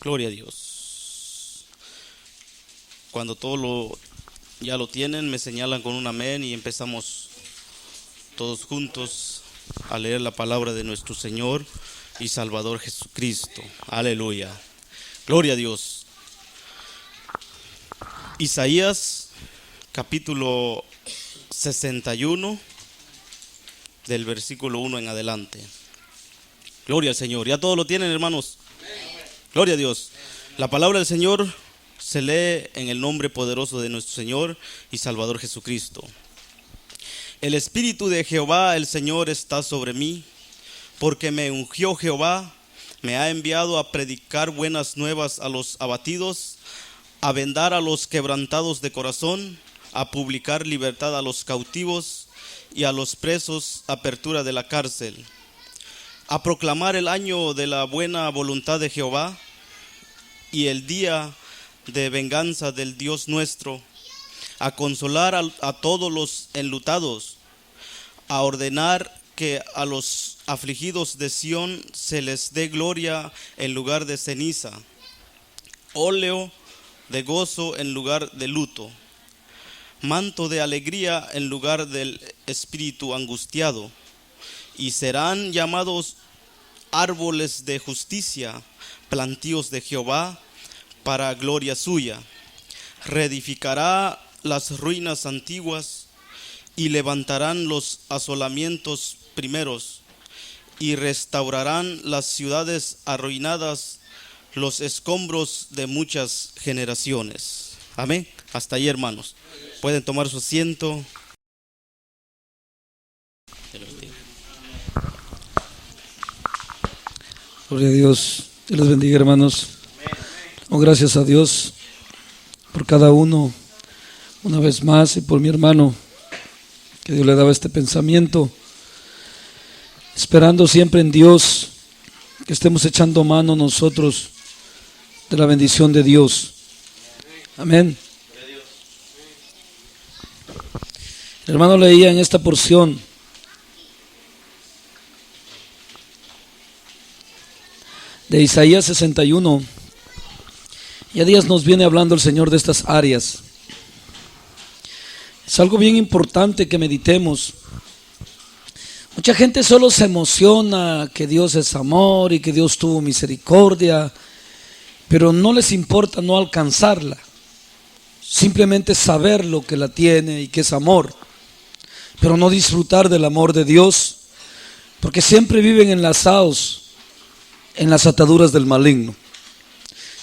Gloria a Dios. Cuando ya lo tienen, me señalan con un amén y empezamos todos juntos a leer la palabra de nuestro Señor y Salvador Jesucristo. Aleluya. Gloria a Dios. Isaías capítulo 61 del versículo 1 en adelante. Gloria al Señor. ¿Ya todos lo tienen, hermanos? Gloria a Dios. La palabra del Señor se lee en el nombre poderoso de nuestro Señor y Salvador Jesucristo. El Espíritu de Jehová, el Señor, está sobre mí, porque me ungió Jehová, me ha enviado a predicar buenas nuevas a los abatidos, a vendar a los quebrantados de corazón, a publicar libertad a los cautivos y a los presos apertura de la cárcel, a proclamar el año de la buena voluntad de Jehová y el día de venganza del Dios nuestro, a consolar a todos los enlutados, a ordenar que a los afligidos de Sión se les dé gloria en lugar de ceniza, óleo de gozo en lugar de luto, manto de alegría en lugar del espíritu angustiado, y serán llamados árboles de justicia, plantíos de Jehová para gloria suya. Reedificará las ruinas antiguas y levantarán los asolamientos primeros y restaurarán las ciudades arruinadas, los escombros de muchas generaciones. Amén. Hasta ahí, hermanos. Pueden tomar su asiento. Gloria a Dios. Dios les bendiga, hermanos. Gracias a Dios por cada uno, una vez más, y por mi hermano, que Dios le daba este pensamiento, esperando siempre en Dios que estemos echando mano nosotros de la bendición de Dios. Amén. El hermano leía en esta porción de Isaías 61. Ya días nos viene hablando el Señor de estas áreas. Es algo bien importante que meditemos. Mucha gente solo se emociona que Dios es amor y que Dios tuvo misericordia, pero no les importa no alcanzarla, simplemente saber lo que la tiene y que es amor, pero no disfrutar del amor de Dios, porque siempre viven enlazados en las ataduras del maligno.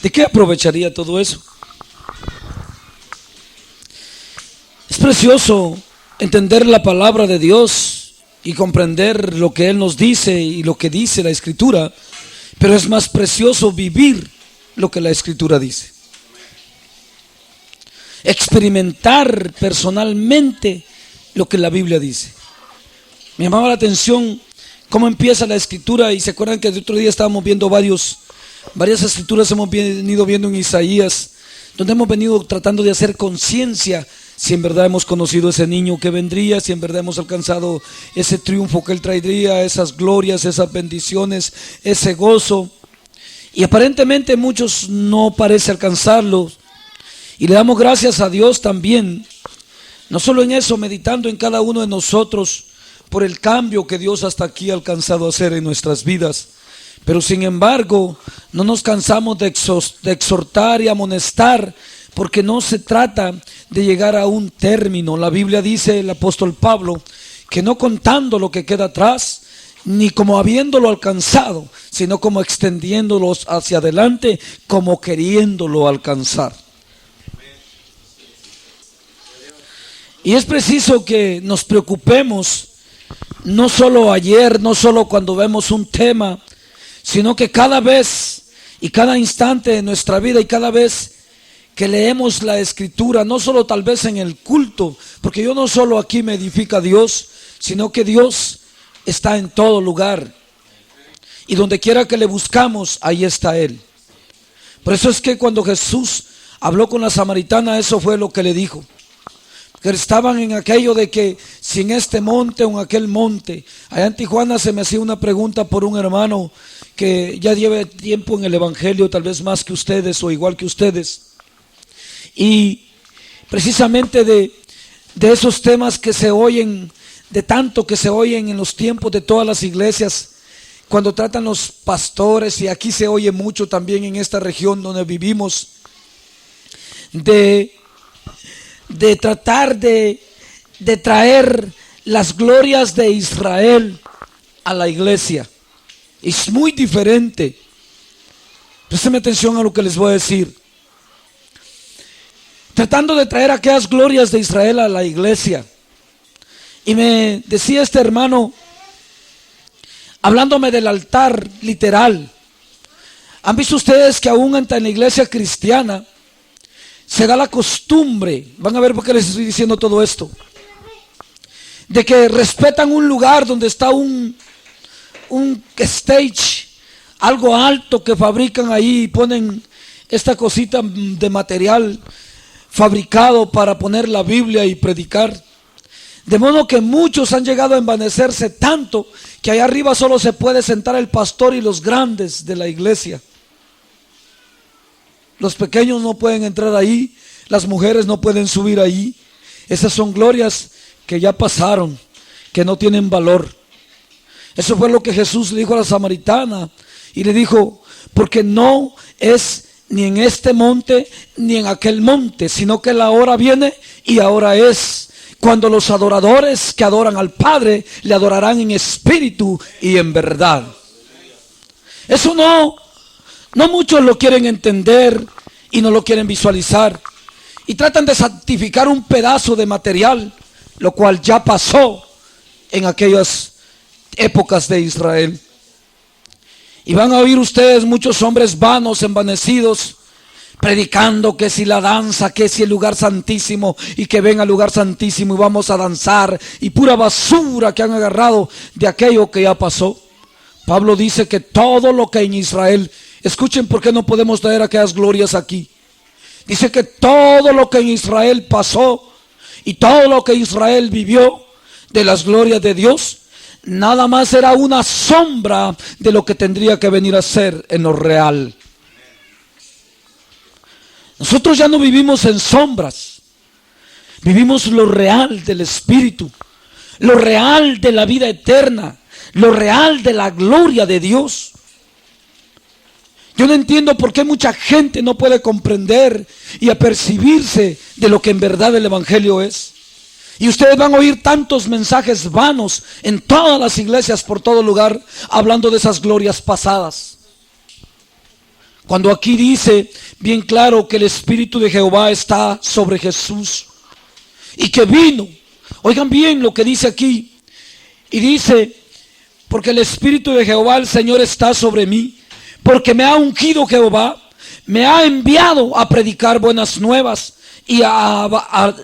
¿De qué aprovecharía todo eso? Es precioso entender la palabra de Dios y comprender lo que Él nos dice y lo que dice la Escritura, pero es más precioso vivir lo que la Escritura dice. Experimentar personalmente lo que la Biblia dice. Me llamaba la atención cómo empieza la Escritura, y se acuerdan que el otro día estábamos viendo varias escrituras, hemos venido viendo en Isaías, donde hemos venido tratando de hacer conciencia si en verdad hemos conocido ese niño que vendría, si en verdad hemos alcanzado ese triunfo que Él traería, esas glorias, esas bendiciones, ese gozo. Y aparentemente muchos no parece alcanzarlo, y le damos gracias a Dios también, no solo en eso, meditando en cada uno de nosotros por el cambio que Dios hasta aquí ha alcanzado a hacer en nuestras vidas. Pero sin embargo, no nos cansamos de exhortar y amonestar, porque no se trata de llegar a un término. La Biblia dice, el apóstol Pablo, que no contando lo que queda atrás, ni como habiéndolo alcanzado, sino como extendiéndolos hacia adelante, como queriéndolo alcanzar. Y es preciso que nos preocupemos, no solo ayer, no solo cuando vemos un tema, sino que cada vez y cada instante de nuestra vida, y cada vez que leemos la Escritura, no solo tal vez en el culto, porque yo no solo aquí me edifica Dios, sino que Dios está en todo lugar, y donde quiera que le buscamos, ahí está Él. Por eso es que cuando Jesús habló con la samaritana, eso fue lo que le dijo. Que estaban en aquello de que si en este monte o en aquel monte. Allá en Tijuana se me hacía una pregunta por un hermano que ya lleva tiempo en el Evangelio, tal vez más que ustedes o igual que ustedes. Y precisamente de esos temas que se oyen, de tanto que se oyen en los tiempos de todas las iglesias, cuando tratan los pastores, y aquí se oye mucho también en esta región donde vivimos, de tratar de traer las glorias de Israel a la iglesia. Es muy diferente. Présteme atención a lo que les voy a decir. Tratando de traer aquellas glorias de Israel a la iglesia. Y me decía este hermano, hablándome del altar literal. ¿Han visto ustedes que aún en la iglesia cristiana se da la costumbre, van a ver por qué les estoy diciendo todo esto, de que respetan un lugar donde está un stage, algo alto que fabrican ahí y ponen esta cosita de material fabricado para poner la Biblia y predicar? De modo que muchos han llegado a envanecerse tanto que allá arriba solo se puede sentar el pastor y los grandes de la iglesia. Los pequeños no pueden entrar ahí, las mujeres no pueden subir ahí. Esas son glorias que ya pasaron, que no tienen valor. Eso fue lo que Jesús le dijo a la samaritana, y le dijo: porque no es ni en este monte ni en aquel monte, sino que la hora viene y ahora es, cuando los adoradores que adoran al Padre le adorarán en espíritu y en verdad. Eso no muchos lo quieren entender y no lo quieren visualizar, y tratan de santificar un pedazo de material, lo cual ya pasó en aquellas épocas de Israel. Y van a oír ustedes muchos hombres vanos, envanecidos, predicando que si la danza, que si el lugar santísimo, y que ven al lugar santísimo y vamos a danzar, y pura basura que han agarrado de aquello que ya pasó. Pablo dice que todo lo que en Israel, escuchen por qué no podemos traer aquellas glorias aquí. Dice que todo lo que en Israel pasó y todo lo que Israel vivió de las glorias de Dios, nada más era una sombra de lo que tendría que venir a ser en lo real. Nosotros ya no vivimos en sombras, vivimos lo real del Espíritu, lo real de la vida eterna, lo real de la gloria de Dios. Yo no entiendo por qué mucha gente no puede comprender y apercibirse de lo que en verdad el Evangelio es. Y ustedes van a oír tantos mensajes vanos en todas las iglesias, por todo lugar, hablando de esas glorias pasadas. Cuando aquí dice bien claro que el Espíritu de Jehová está sobre Jesús y que vino. Oigan bien lo que dice aquí. Y dice: porque el Espíritu de Jehová el Señor está sobre mí, porque me ha ungido Jehová, me ha enviado a predicar buenas nuevas y a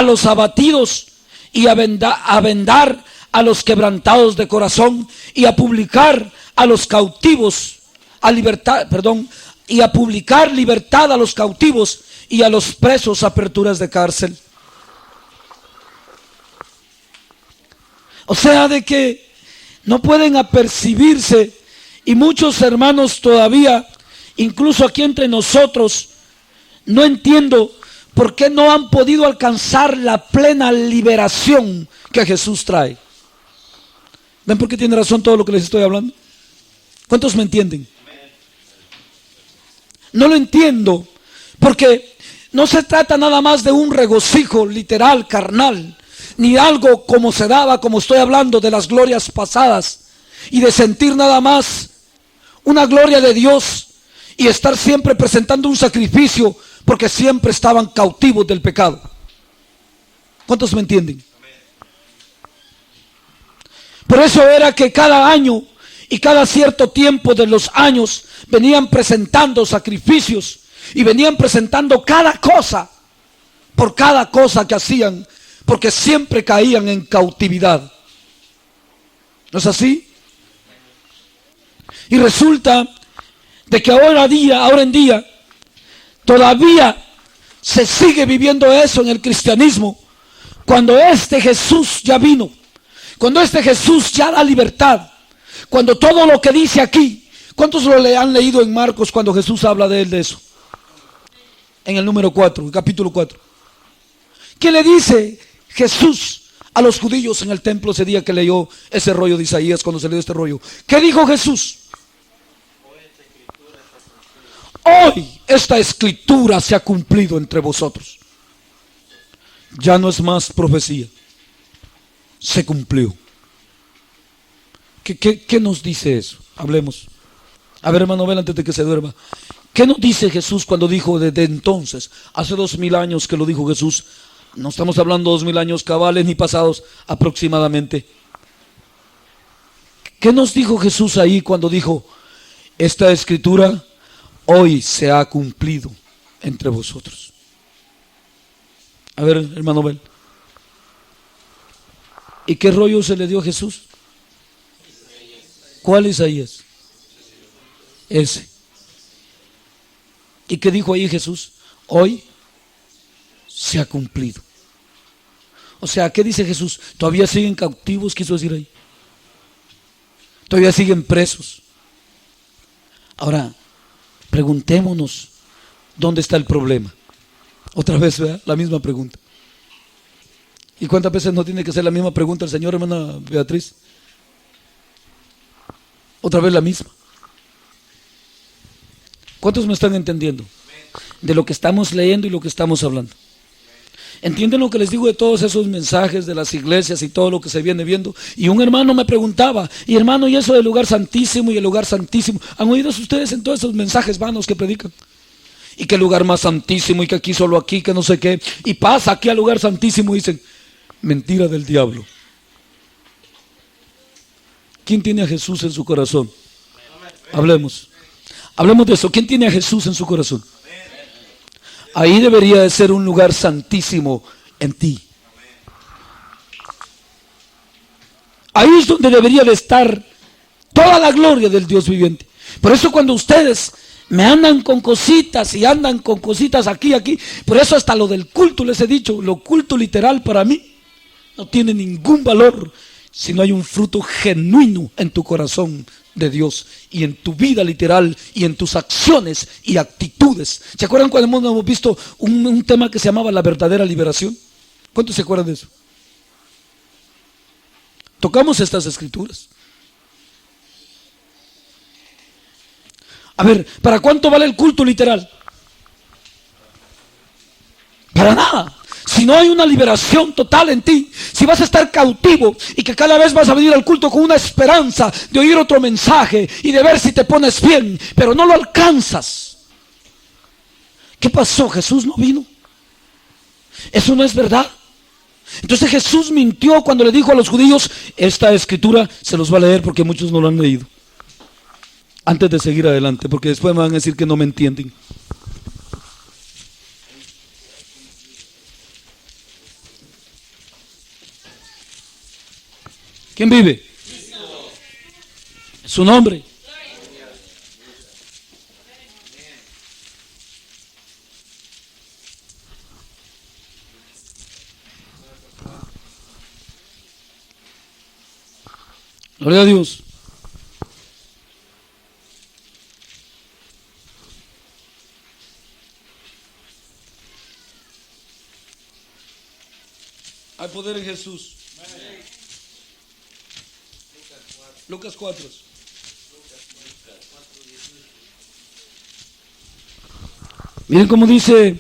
los abatidos, y a vendar a los quebrantados de corazón, y a publicar a los cautivos y a publicar libertad a los cautivos, y a los presos aperturas de cárcel. O sea, de que no pueden apercibirse, y muchos hermanos todavía, incluso aquí entre nosotros, no entiendo por qué no han podido alcanzar la plena liberación que Jesús trae. ¿Ven por qué tiene razón todo lo que les estoy hablando? ¿Cuántos me entienden? No lo entiendo, porque no se trata nada más de un regocijo literal, carnal, ni algo como se daba, como estoy hablando de las glorias pasadas, y de sentir nada más una gloria de Dios y estar siempre presentando un sacrificio, porque siempre estaban cautivos del pecado. ¿Cuántos me entienden? Por eso era que cada año y cada cierto tiempo de los años venían presentando sacrificios y venían presentando cada cosa por cada cosa que hacían, porque siempre caían en cautividad. ¿No es así? Y resulta de que ahora en día todavía se sigue viviendo eso en el cristianismo, cuando este Jesús ya vino, cuando este Jesús ya da libertad, Cuando todo lo que dice aquí, ¿cuántos lo le han leído en Marcos cuando Jesús habla de él de eso? En el número 4, el capítulo 4. ¿Qué le dice Jesús a los judíos en el templo ese día que leyó ese rollo de Isaías, cuando se leyó este rollo? ¿Qué dijo Jesús? Hoy esta escritura se ha cumplido entre vosotros. Ya no es más profecía, se cumplió. ¿Qué nos dice eso? Hablemos. A ver, hermano, ven antes de que se duerma. ¿Qué nos dice Jesús cuando dijo desde entonces? Hace 2000 años que lo dijo Jesús. No estamos hablando de 2000 años cabales ni pasados aproximadamente. ¿Qué nos dijo Jesús ahí cuando dijo, esta escritura hoy se ha cumplido entre vosotros? A ver, hermano, ven. ¿Y qué rollo se le dio a Jesús? ¿Cuál Isaías? Ese. ¿Y qué dijo ahí Jesús? Hoy se ha cumplido. O sea, ¿qué dice Jesús? Todavía siguen cautivos, quiso decir ahí. Todavía siguen presos. Ahora, preguntémonos, ¿dónde está el problema? Otra vez, ¿verdad? La misma pregunta. ¿Y cuántas veces no tiene que ser la misma pregunta el Señor, hermana Beatriz? Otra vez la misma. ¿Cuántos me están entendiendo? De lo que estamos leyendo y lo que estamos hablando. ¿Entienden lo que les digo de todos esos mensajes de las iglesias y todo lo que se viene viendo? Y un hermano me preguntaba, y hermano, ¿y eso del lugar santísimo y el lugar santísimo? ¿Han oído ustedes en todos esos mensajes vanos que predican? Y que el lugar más santísimo, y que aquí solo aquí, que no sé qué, y pasa aquí al lugar santísimo y dicen, mentira del diablo. ¿Quién tiene a Jesús en su corazón? Hablemos de eso. ¿Quién tiene a Jesús en su corazón? Ahí debería de ser un lugar santísimo en ti. Ahí es donde debería de estar toda la gloria del Dios viviente. Por eso cuando ustedes me andan con cositas y andan con cositas aquí, por eso hasta lo del culto les he dicho, lo culto literal para mí no tiene ningún valor si no hay un fruto genuino en tu corazón de Dios y en tu vida literal y en tus acciones y actitudes. ¿Se acuerdan cuando hemos visto un tema que se llamaba la verdadera liberación? ¿Cuántos se acuerdan de eso? Tocamos estas escrituras. A ver, ¿para cuánto vale el culto literal? Para nada. Si no hay una liberación total en ti, si vas a estar cautivo y que cada vez vas a venir al culto con una esperanza de oír otro mensaje y de ver si te pones bien, pero no lo alcanzas. ¿Qué pasó? ¿Jesús no vino? Eso no es verdad. Entonces Jesús mintió cuando le dijo a los judíos, esta escritura se los va a leer porque muchos no lo han leído. Antes de seguir adelante, porque después me van a decir que no me entienden. ¿Quién vive? Su nombre. Gloria a Dios. Hay poder en Jesús. Lucas 4. Miren cómo dice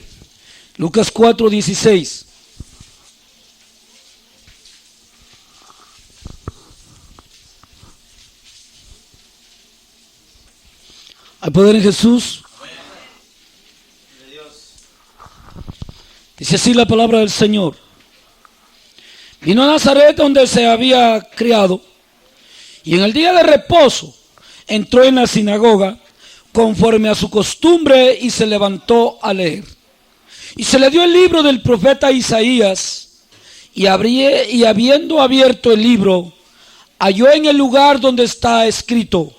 Lucas 4:16. Hay poder en Jesús. Dice así la palabra del Señor. Vino a Nazaret donde se había criado. Y en el día de reposo entró en la sinagoga conforme a su costumbre y se levantó a leer. Y se le dio el libro del profeta Isaías y habiendo abierto el libro, halló en el lugar donde está escrito: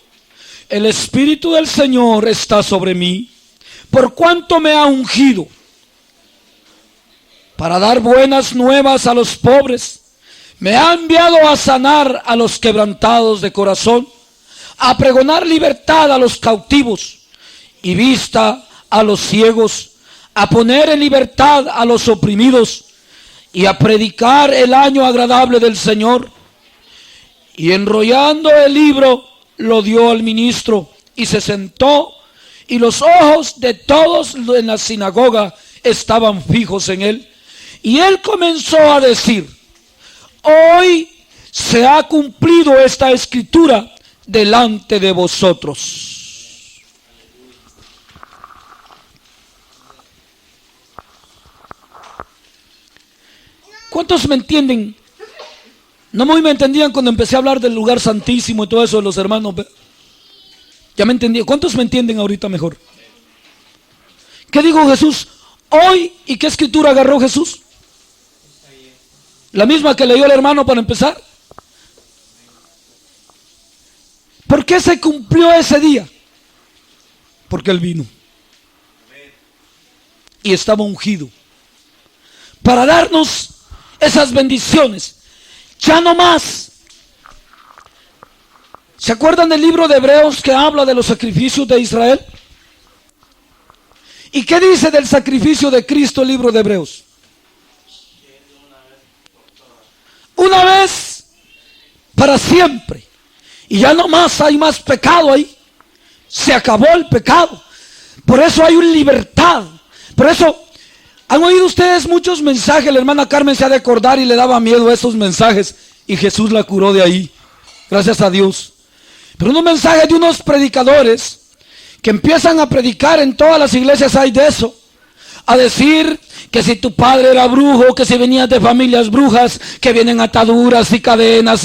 el Espíritu del Señor está sobre mí, por cuanto me ha ungido para dar buenas nuevas a los pobres. Me ha enviado a sanar a los quebrantados de corazón, a pregonar libertad a los cautivos y vista a los ciegos, a poner en libertad a los oprimidos y a predicar el año agradable del Señor. Y enrollando el libro, lo dio al ministro y se sentó, y los ojos de todos en la sinagoga estaban fijos en él. Y él comenzó a decir: hoy se ha cumplido esta escritura delante de vosotros. ¿Cuántos me entienden? No muy me entendían cuando empecé a hablar del lugar santísimo y todo eso de los hermanos. Ya me entendí. ¿Cuántos me entienden ahorita mejor? ¿Qué dijo Jesús hoy y qué escritura agarró Jesús? La misma que leyó el hermano para empezar. ¿Por qué se cumplió ese día? Porque Él vino y estaba ungido para darnos esas bendiciones. Ya no más. ¿Se acuerdan del libro de Hebreos que habla de los sacrificios de Israel? ¿Y qué dice del sacrificio de Cristo el libro de Hebreos? Una vez para siempre. Y ya no más hay más pecado ahí. Se acabó el pecado. Por eso hay una libertad. Por eso han oído ustedes muchos mensajes. La hermana Carmen se ha de acordar y le daba miedo a esos mensajes. Y Jesús la curó de ahí. Gracias a Dios. Pero unos mensajes de unos predicadores que empiezan a predicar en todas las iglesias, hay de eso. A decir que si tu padre era brujo, que si venías de familias brujas, que vienen ataduras y cadenas,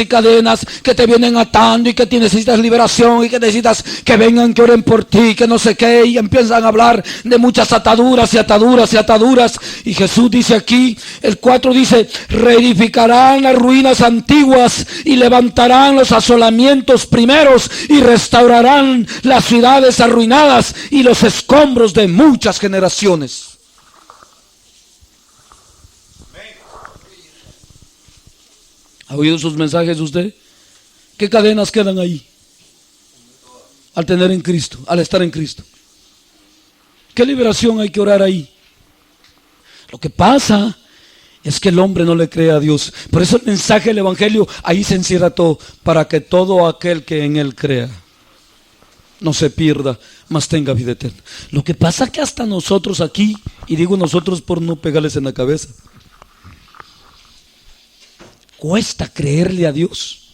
que te vienen atando y que necesitas liberación y que necesitas que vengan, que oren por ti, que no sé qué, y empiezan a hablar de muchas ataduras y ataduras y ataduras. Y Jesús dice aquí, el 4 dice: reedificarán las ruinas antiguas y levantarán los asolamientos primeros y restaurarán las ciudades arruinadas y los escombros de muchas generaciones. ¿Ha oído sus mensajes usted? ¿Qué cadenas quedan ahí? Al tener en Cristo, al estar en Cristo. ¿Qué liberación hay que orar ahí? Lo que pasa es que el hombre no le cree a Dios. Por eso el mensaje del Evangelio, ahí se encierra todo, para que todo aquel que en Él crea no se pierda, mas tenga vida eterna. Lo que pasa es que hasta nosotros aquí, y digo nosotros por no pegarles en la cabeza, cuesta creerle a Dios.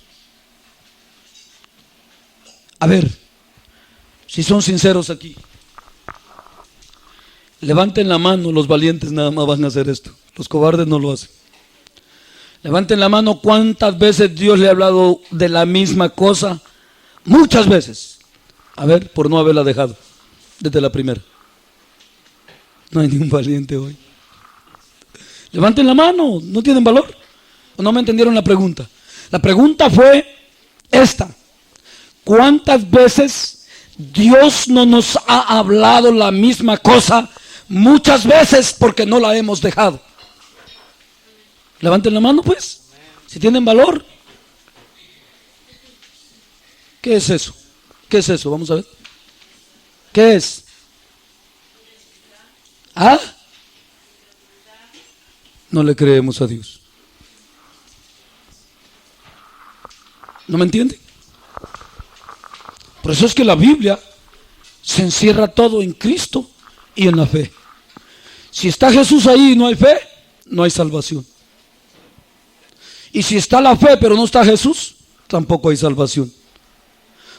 A ver, si son sinceros aquí, levanten la mano. Los valientes nada más van a hacer esto, los cobardes no lo hacen. Levanten la mano. ¿Cuántas veces Dios le ha hablado de la misma cosa? Muchas veces. A ver, por no haberla dejado desde la primera. No hay ningún valiente hoy. Levanten la mano. ¿No tienen valor? ¿O no me entendieron la pregunta? La pregunta fue esta: ¿cuántas veces Dios no nos ha hablado la misma cosa? Muchas veces, porque no la hemos dejado. Levanten la mano pues, si tienen valor. ¿Qué es eso? ¿Qué es eso? Vamos a ver. ¿Qué es? ¿Ah? No le creemos a Dios. ¿No me entienden? Por eso es que la Biblia se encierra todo en Cristo y en la fe. Si está Jesús ahí y no hay fe, no hay salvación. Y si está la fe pero no está Jesús, tampoco hay salvación.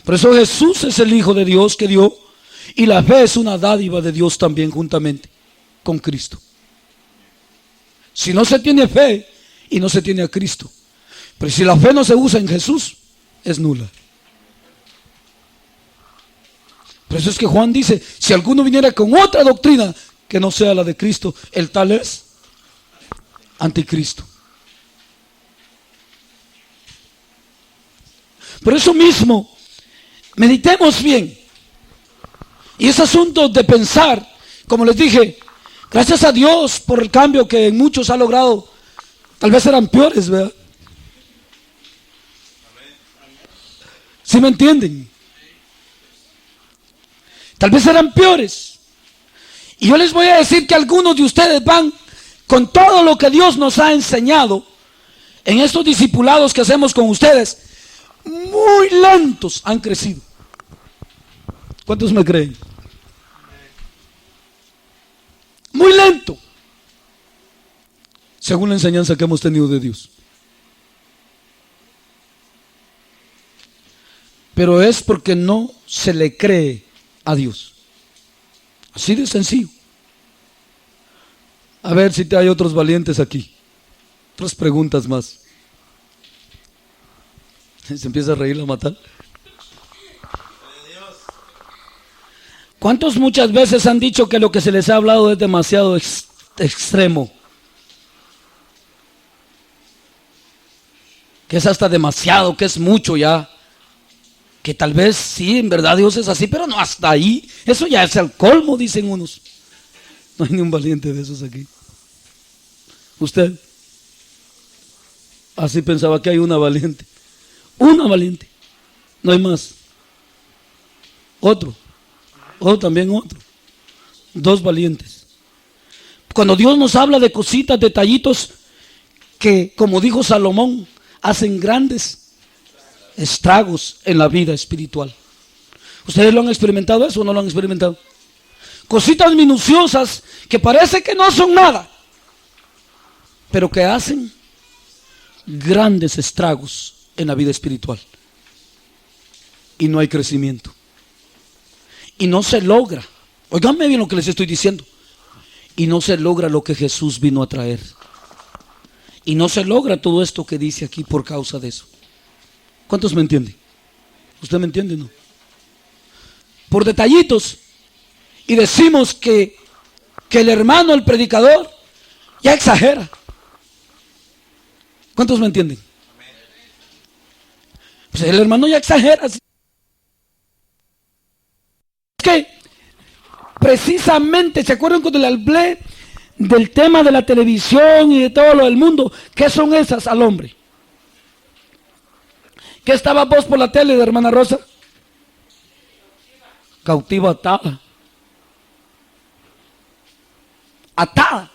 Por eso Jesús es el Hijo de Dios que dio, y la fe es una dádiva de Dios también juntamente con Cristo. Si no se tiene fe y no se tiene a Cristo, pero si la fe no se usa en Jesús, es nula. Por eso es que Juan dice: si alguno viniera con otra doctrina que no sea la de Cristo, el tal es anticristo. Por eso mismo, meditemos bien. Y es asunto de pensar, como les dije, gracias a Dios por el cambio que en muchos ha logrado. Tal vez eran peores, ¿verdad? ¿Sí me entienden? Tal vez serán peores. Y yo les voy a decir que algunos de ustedes van con todo lo que Dios nos ha enseñado en estos discipulados que hacemos con ustedes, muy lentos han crecido. ¿Cuántos me creen? Muy lento, según la enseñanza que hemos tenido de Dios. Pero es porque no se le cree a Dios. Así de sencillo. A ver si hay otros valientes aquí. Otras preguntas más. Se empieza a reír la matar. ¿Cuántos muchas veces han dicho que lo que se les ha hablado es demasiado extremo? Que es hasta demasiado, que es mucho ya. Que tal vez sí, en verdad Dios es así, pero no hasta ahí. Eso ya es el colmo, dicen unos. No hay ni un valiente de esos aquí. Usted así pensaba que hay una valiente. Una valiente. No hay más. Otro. O también otro. Dos valientes. Cuando Dios nos habla de cositas, detallitos que, como dijo Salomón, hacen grandes estragos en la vida espiritual. ¿Ustedes lo han experimentado eso o no lo han experimentado? Cositas minuciosas que parece que no son nada, pero que hacen grandes estragos en la vida espiritual. Y no hay crecimiento. Y no se logra. Óiganme bien lo que les estoy diciendo. Y no se logra lo que Jesús vino a traer. Y no se logra todo esto que dice aquí por causa de eso. ¿Cuántos me entienden? ¿Usted me entiende, no? Por detallitos. Y decimos que el hermano, el predicador, ya exagera. ¿Cuántos me entienden? Pues el hermano ya exagera. Es que precisamente, ¿se acuerdan cuando le hablé del tema de la televisión y de todo lo del mundo? ¿Qué son esas al hombre? ¿Qué estaba vos por la tele de hermana Rosa? Cautiva atada. Atada.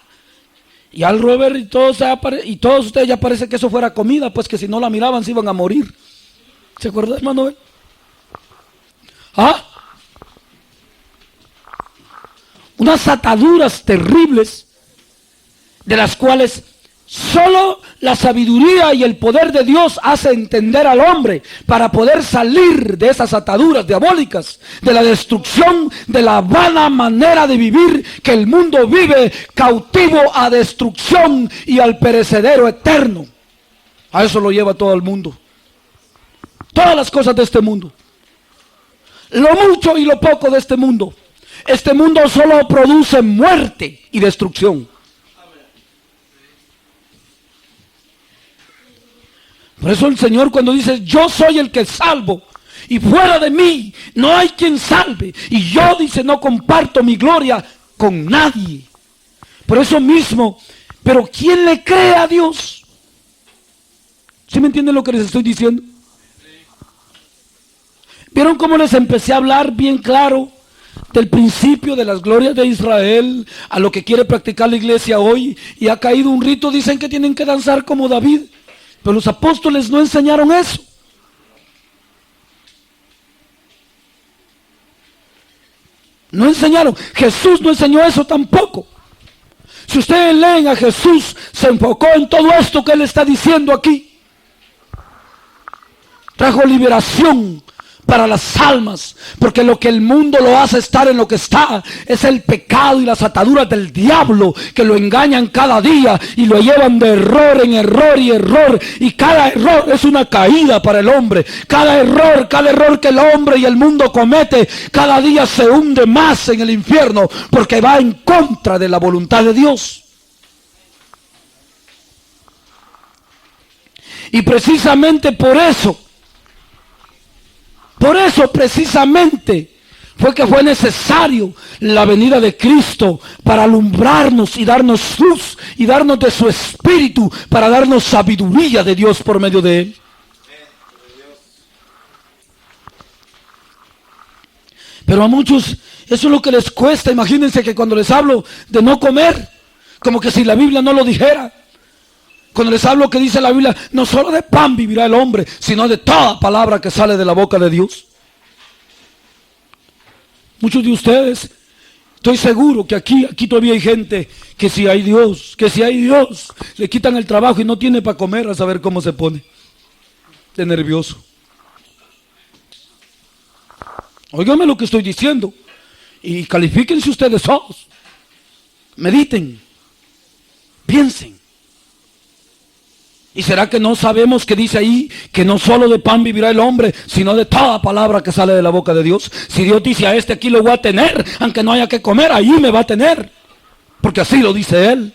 Y al Robert y todos ustedes ya parece que eso fuera comida, pues que si no la miraban se iban a morir. ¿Se acuerda, hermano? ¿Ah? Unas ataduras terribles de las cuales solo la sabiduría y el poder de Dios hace entender al hombre para poder salir de esas ataduras diabólicas, de la destrucción, de la vana manera de vivir que el mundo vive, cautivo a destrucción y al perecedero eterno. A eso lo lleva todo el mundo. Todas las cosas de este mundo, lo mucho y lo poco de este mundo. Este mundo solo produce muerte y destrucción. Por eso el Señor, cuando dice yo soy el que salvo y fuera de mí no hay quien salve, y yo, dice, no comparto mi gloria con nadie. Por eso mismo, pero ¿quién le cree a Dios? ¿Sí me entienden lo que les estoy diciendo? ¿Vieron cómo les empecé a hablar bien claro del principio de las glorias de Israel a lo que quiere practicar la iglesia hoy? Y ha caído un rito, dicen que tienen que danzar como David, pero los apóstoles no enseñaron eso. No enseñaron. Jesús no enseñó eso tampoco. Si ustedes leen a Jesús, se enfocó en todo esto que él está diciendo aquí. Trajo liberación para las almas, porque lo que el mundo lo hace estar en lo que está es el pecado y las ataduras del diablo que lo engañan cada día y lo llevan de error en error y error, y cada error es una caída para el hombre. Cada error que el hombre y el mundo comete cada día se hunde más en el infierno, porque va en contra de la voluntad de Dios. Y precisamente por eso precisamente fue que fue necesario la venida de Cristo para alumbrarnos y darnos luz y darnos de su espíritu, para darnos sabiduría de Dios por medio de él. Pero a muchos Eso es lo que les cuesta. Imagínense que cuando les hablo de no comer, como que si la Biblia no lo dijera. Cuando les hablo que dice la Biblia, no solo de pan vivirá el hombre, sino de toda palabra que sale de la boca de Dios. Muchos de ustedes, estoy seguro que aquí todavía hay gente que si hay Dios, le quitan el trabajo y no tiene para comer, a saber cómo se pone de nervioso. Óigame lo que estoy diciendo y califíquense ustedes solos. Mediten, piensen. ¿Y será que no sabemos que dice ahí que no solo de pan vivirá el hombre, sino de toda palabra que sale de la boca de Dios? Si Dios dice a este aquí lo voy a tener, aunque no haya que comer, ahí me va a tener, porque así lo dice Él.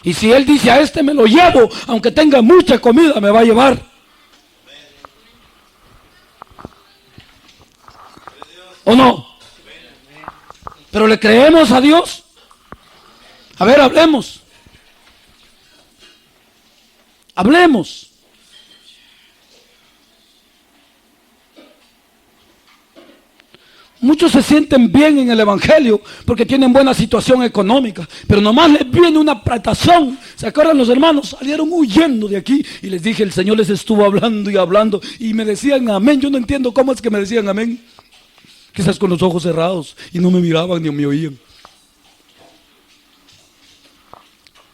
Y si Él dice a este me lo llevo, aunque tenga mucha comida, me va a llevar. ¿O no? ¿Pero le creemos a Dios? A ver, hablemos. Hablemos. Muchos se sienten bien en el evangelio porque tienen buena situación económica, pero nomás les viene una apretazón. ¿Se acuerdan los hermanos? Salieron huyendo de aquí y les dije, el Señor les estuvo hablando y hablando y me decían amén. Yo no entiendo cómo es que me decían amén. Quizás con los ojos cerrados y no me miraban ni me oían.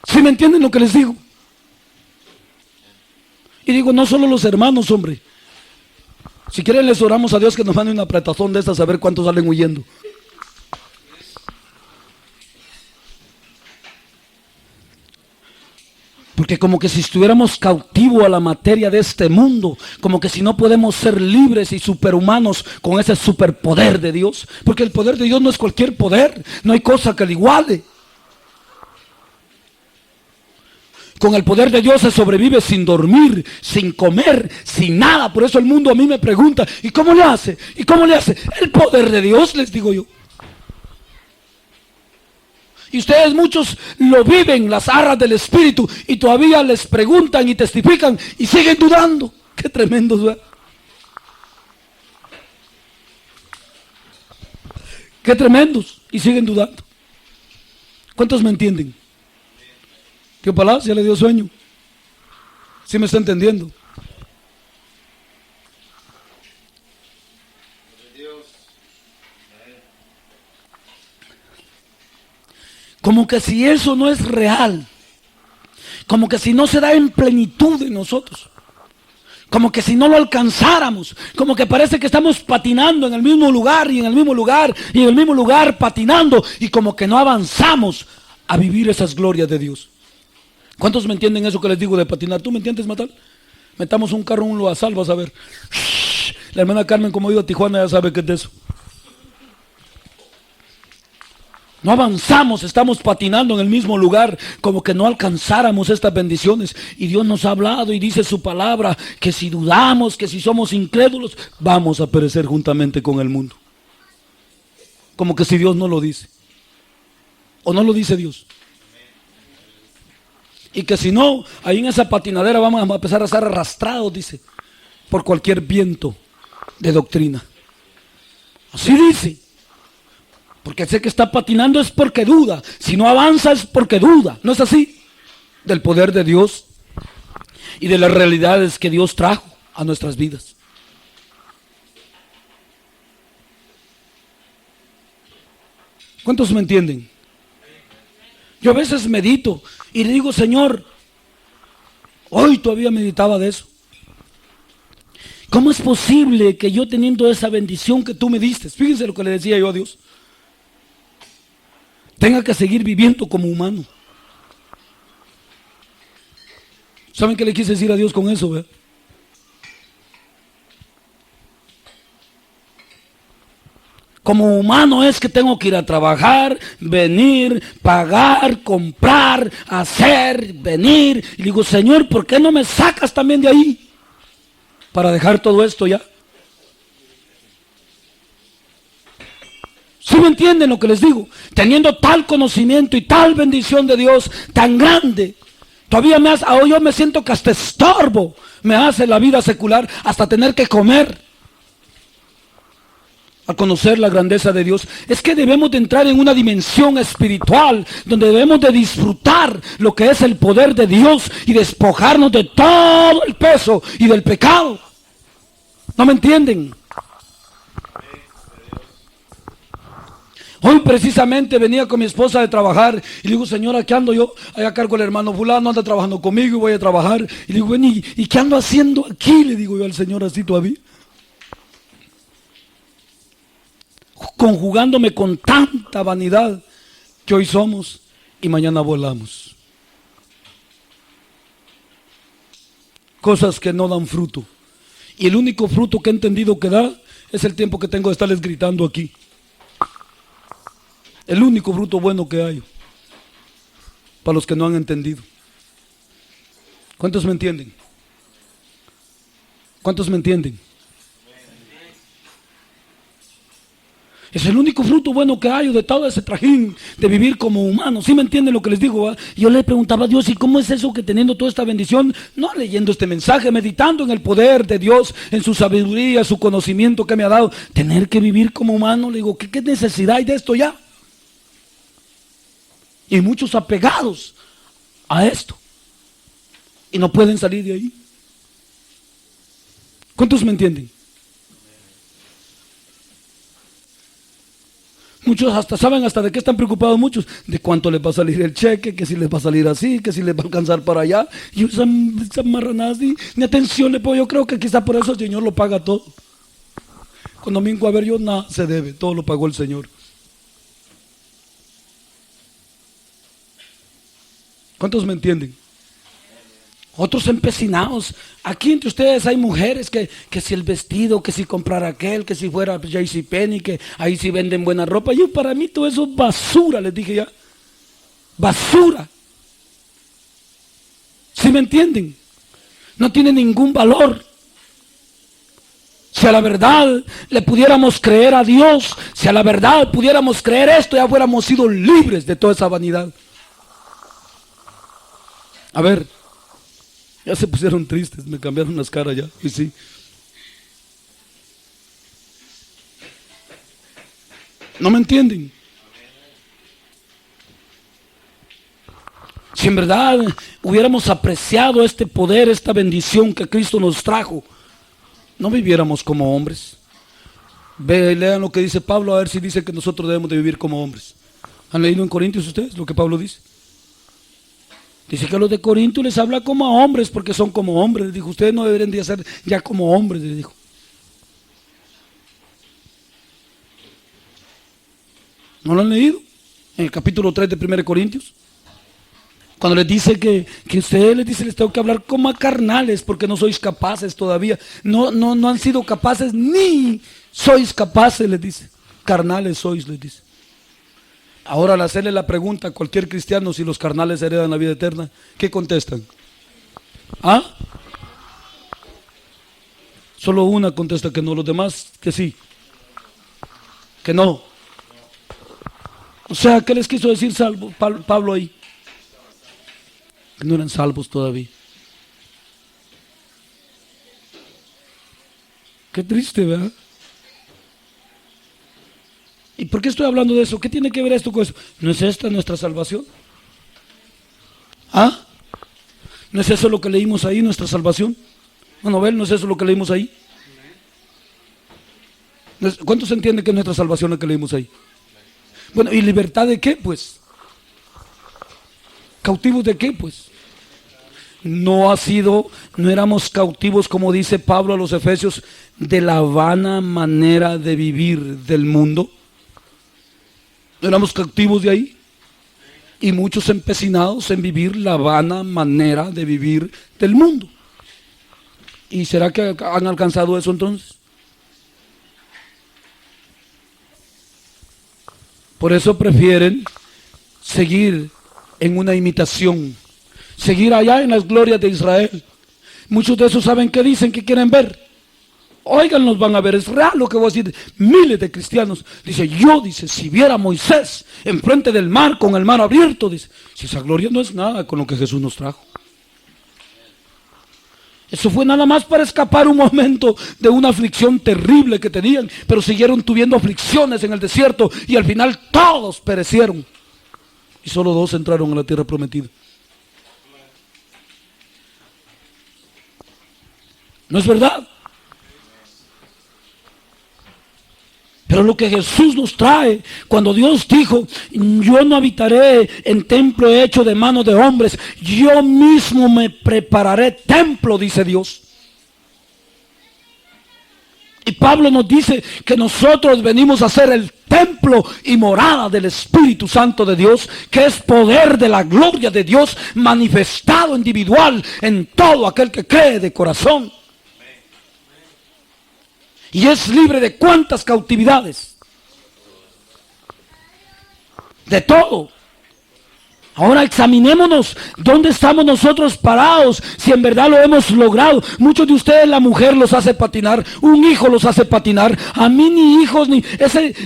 ¿Sí me entienden lo que les digo? Y digo, no solo los hermanos, hombre. Si quieren les oramos a Dios que nos mande una apretazón de estas a ver cuántos salen huyendo. Porque como que si estuviéramos cautivos a la materia de este mundo, como que si no podemos ser libres y superhumanos con ese superpoder de Dios. Porque el poder de Dios no es cualquier poder, no hay cosa que le iguale. Con el poder de Dios se sobrevive sin dormir, sin comer, sin nada. Por eso el mundo a mí me pregunta, ¿y cómo le hace? ¿Y cómo le hace? El poder de Dios, les digo yo. Y ustedes muchos lo viven, las arras del Espíritu, y todavía les preguntan y testifican y siguen dudando. Qué tremendos, ¿verdad? Qué tremendos, y siguen dudando. ¿Cuántos me entienden? ¿Qué palabra? ¿Ya le dio sueño? ¿Sí me está entendiendo? Como que si eso no es real, como que si no se da en plenitud en nosotros, como que si no lo alcanzáramos, como que parece que estamos patinando en el mismo lugar y en el mismo lugar y en el mismo lugar patinando y como que no avanzamos a vivir esas glorias de Dios. ¿Cuántos me entienden eso que les digo de patinar? ¿Tú me entiendes, Matal? Metamos un carro en un loazal, vas a ver. La hermana Carmen, como ha ido a Tijuana, ya sabe qué es de eso. No avanzamos, estamos patinando en el mismo lugar, como que no alcanzáramos estas bendiciones. Y Dios nos ha hablado y dice su palabra, que si dudamos, que si somos incrédulos, vamos a perecer juntamente con el mundo. Como que si Dios no lo dice. ¿O no lo dice Dios? Y que si no, ahí en esa patinadera vamos a empezar a ser arrastrados, dice, por cualquier viento de doctrina. Así dice. Porque sé que está patinando es porque duda. Si no avanza es porque duda. ¿No es así? Del poder de Dios y de las realidades que Dios trajo a nuestras vidas. ¿Cuántos me entienden? Yo a veces medito y le digo, Señor, hoy todavía meditaba de eso. ¿Cómo es posible que yo teniendo esa bendición que tú me diste, fíjense lo que le decía yo a Dios, tenga que seguir viviendo como humano? ¿Saben qué le quise decir a Dios con eso, verdad? Como humano es que tengo que ir a trabajar, venir, pagar, comprar, hacer, venir. Y digo, Señor, ¿por qué no me sacas también de ahí? Para dejar todo esto ya. ¿Sí me entienden lo que les digo? Teniendo tal conocimiento y tal bendición de Dios tan grande, todavía yo me siento que hasta estorbo me hace la vida secular hasta tener que comer. a conocer la grandeza de Dios, es que debemos de entrar en una dimensión espiritual donde debemos de disfrutar lo que es el poder de Dios y despojarnos de todo el peso y del pecado. ¿No me entienden? Hoy precisamente venía con mi esposa de trabajar y le digo, señora, ¿qué ando yo? Allá cargo el hermano fulano, anda trabajando conmigo y voy a trabajar. Y le digo, bueno, ¿y qué ando haciendo aquí? Le digo yo al Señor así todavía. Conjugándome con tanta vanidad que hoy somos y mañana volamos. Cosas que no dan fruto. Y el único fruto que he entendido que da es el tiempo que tengo de estarles gritando aquí. El único fruto bueno que hay. Para los que no han entendido. ¿Cuántos me entienden? ¿Cuántos me entienden? Es el único fruto bueno que hay de todo ese trajín de vivir como humano. ¿Sí me entienden lo que les digo? ¿Va? Yo le preguntaba a Dios, ¿y cómo es eso que teniendo toda esta bendición, no leyendo este mensaje, meditando en el poder de Dios, en su sabiduría, su conocimiento que me ha dado, tener que vivir como humano? Le digo, ¿qué necesidad hay de esto ya? Y muchos apegados a esto. Y no pueden salir de ahí. ¿Cuántos me entienden? Muchos hasta saben hasta de qué están preocupados muchos, de cuánto les va a salir el cheque, que si les va a salir así, que si les va a alcanzar para allá. Y esas marranadas ni atención le pongo. Yo creo que quizá por eso el Señor lo paga todo. Cuando vengo a ver yo, nada se debe, todo lo pagó el Señor. ¿Cuántos me entienden? Otros empecinados. Aquí entre ustedes hay mujeres que si el vestido, que si comprar aquel, que si fuera JCPenney, que ahí sí venden buena ropa. Yo para mí todo eso es basura, les dije ya. Basura. ¿Sí me entienden? No tiene ningún valor. Si a la verdad le pudiéramos creer a Dios, si a la verdad pudiéramos creer esto, ya fuéramos sido libres de toda esa vanidad. A ver. Ya se pusieron tristes, me cambiaron las caras ya, y sí. ¿No me entienden? Si en verdad hubiéramos apreciado este poder, esta bendición que Cristo nos trajo, no viviéramos como hombres. Lean lo que dice Pablo, a ver si dice que nosotros debemos de vivir como hombres. ¿Han leído en Corintios ustedes lo que Pablo dice? Dice que a los de Corinto les habla como a hombres porque son como hombres. Les dijo, ustedes no deberían de ser ya como hombres, les dijo. ¿No lo han leído? En el capítulo 3 de 1 Corintios. Cuando les dice que ustedes les tengo que hablar como a carnales porque no sois capaces todavía. No han sido capaces ni sois capaces, les dice. Carnales sois, les dice. Ahora al hacerle la pregunta a cualquier cristiano si los carnales heredan la vida eterna, ¿qué contestan? ¿Ah? Solo una contesta que no, los demás que sí. Que no. O sea, ¿qué les quiso decir Pablo ahí? Que no eran salvos todavía. Qué triste, ¿verdad? ¿Y por qué estoy hablando de eso? ¿Qué tiene que ver esto con eso? ¿No es esta nuestra salvación? ¿Ah? ¿No es eso lo que leímos ahí, nuestra salvación? Bueno, ¿ven? ¿No es eso lo que leímos ahí? ¿Cuántos entienden que es nuestra salvación lo que leímos ahí? Bueno, ¿y libertad de qué, pues? ¿Cautivos de qué, pues? No éramos cautivos, como dice Pablo a los Efesios, de la vana manera de vivir del mundo. ¿No éramos cautivos de ahí? Y muchos empecinados en vivir la vana manera de vivir del mundo. ¿Y será que han alcanzado eso entonces? Por eso prefieren seguir en una imitación, seguir allá en las glorias de Israel. Muchos de esos saben qué dicen, que quieren ver. Oigan, los van a ver, es real lo que voy a decir. Miles de cristianos, dice, si viera a Moisés enfrente del mar, con el mar abierto, dice, si esa gloria no es nada con lo que Jesús nos trajo. Eso fue nada más para escapar un momento de una aflicción terrible que tenían, pero siguieron tuviendo aflicciones en el desierto y al final todos perecieron. Y solo 2 entraron a la tierra prometida. ¿No es verdad? Pero lo que Jesús nos trae, cuando Dios dijo, yo no habitaré en templo hecho de mano de hombres, yo mismo me prepararé templo, dice Dios. Y Pablo nos dice que nosotros venimos a ser el templo y morada del Espíritu Santo de Dios, que es poder de la gloria de Dios manifestado individual en todo aquel que cree de corazón. Y es libre de cuántas cautividades. De todo. Ahora examinémonos dónde estamos nosotros parados, si en verdad lo hemos logrado. Muchos de ustedes la mujer los hace patinar, un hijo los hace patinar. A mí ni hijos ni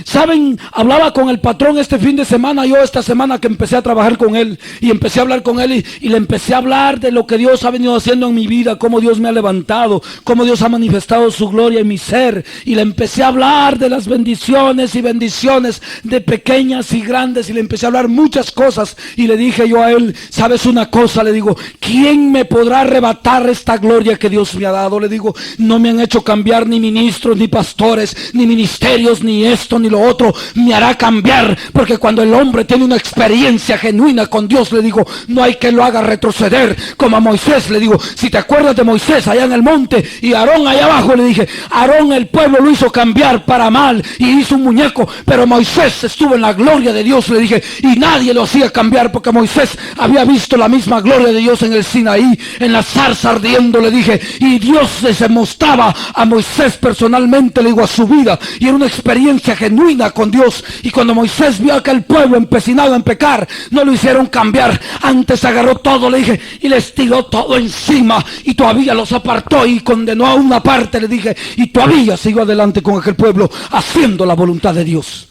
saben, hablaba con el patrón este fin de semana, yo esta semana que empecé a trabajar con él y empecé a hablar con él y le empecé a hablar de lo que Dios ha venido haciendo en mi vida, cómo Dios me ha levantado, cómo Dios ha manifestado su gloria en mi ser, y le empecé a hablar de las bendiciones y bendiciones de pequeñas y grandes, y le empecé a hablar muchas cosas, y le dije yo a él, ¿sabes una cosa? Le digo, ¿quién me podrá arrebatar esta gloria que Dios me ha dado? Le digo, no me han hecho cambiar ni ministros, ni pastores, ni ministerios, ni esto, ni lo otro. Me hará cambiar, porque cuando el hombre tiene una experiencia genuina con Dios, le digo, no hay que lo haga retroceder, como a Moisés. Le digo, si te acuerdas de Moisés allá en el monte y Aarón allá abajo, le dije, Aarón el pueblo lo hizo cambiar para mal y hizo un muñeco, pero Moisés estuvo en la gloria de Dios, le dije, y nadie lo hacía cambiar, porque Moisés había visto la misma gloria de Dios en el Sinaí, en la zarza ardiendo, le dije, y Dios se mostraba a Moisés personalmente, le digo, a su vida, y era una experiencia genuina con Dios. Y cuando Moisés vio a aquel pueblo empecinado en pecar, no lo hicieron cambiar, antes agarró todo, le dije, y les tiró todo encima, y todavía los apartó y condenó a una parte, le dije, y todavía siguió adelante con aquel pueblo haciendo la voluntad de Dios.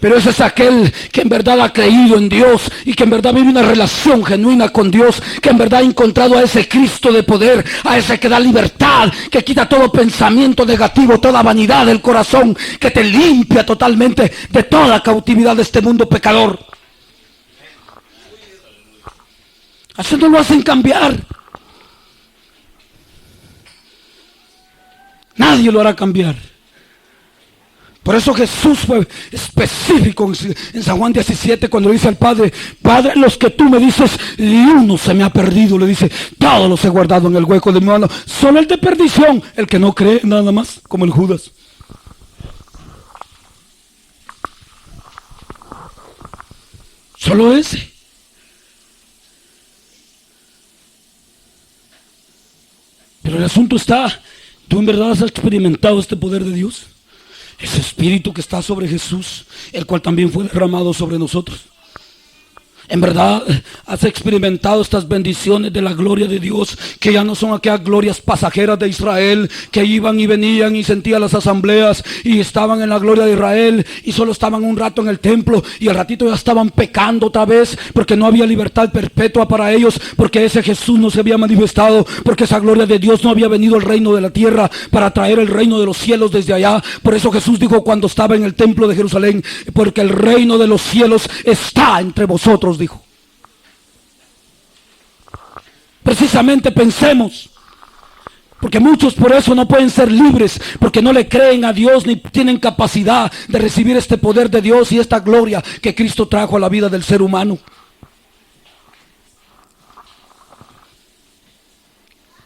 Pero ese es aquel que en verdad ha creído en Dios y que en verdad vive una relación genuina con Dios, que en verdad ha encontrado a ese Cristo de poder, a ese que da libertad, que quita todo pensamiento negativo, toda vanidad del corazón, que te limpia totalmente de toda cautividad de este mundo pecador. Así no lo hacen cambiar. Nadie lo hará cambiar. Por eso Jesús fue específico en San Juan 17 cuando le dice al Padre, Padre, los que tú me dices, ni uno se me ha perdido. Le dice, todos los he guardado en el hueco de mi mano, solo el de perdición, el que no cree nada más, como el Judas. Solo ese. Pero el asunto está, ¿tú en verdad has experimentado este poder de Dios? Ese espíritu que está sobre Jesús, el cual también fue derramado sobre nosotros. En verdad has experimentado estas bendiciones de la gloria de Dios, que ya no son aquellas glorias pasajeras de Israel, que iban y venían y sentían las asambleas y estaban en la gloria de Israel y solo estaban un rato en el templo y al ratito ya estaban pecando otra vez, porque no había libertad perpetua para ellos, porque ese Jesús no se había manifestado, porque esa gloria de Dios no había venido al reino de la tierra para traer el reino de los cielos desde allá. Por eso Jesús dijo cuando estaba en el templo de Jerusalén, porque el reino de los cielos está entre vosotros, dijo. Precisamente pensemos, porque muchos por eso no pueden ser libres, porque no le creen a Dios ni tienen capacidad de recibir este poder de Dios y esta gloria que Cristo trajo a la vida del ser humano.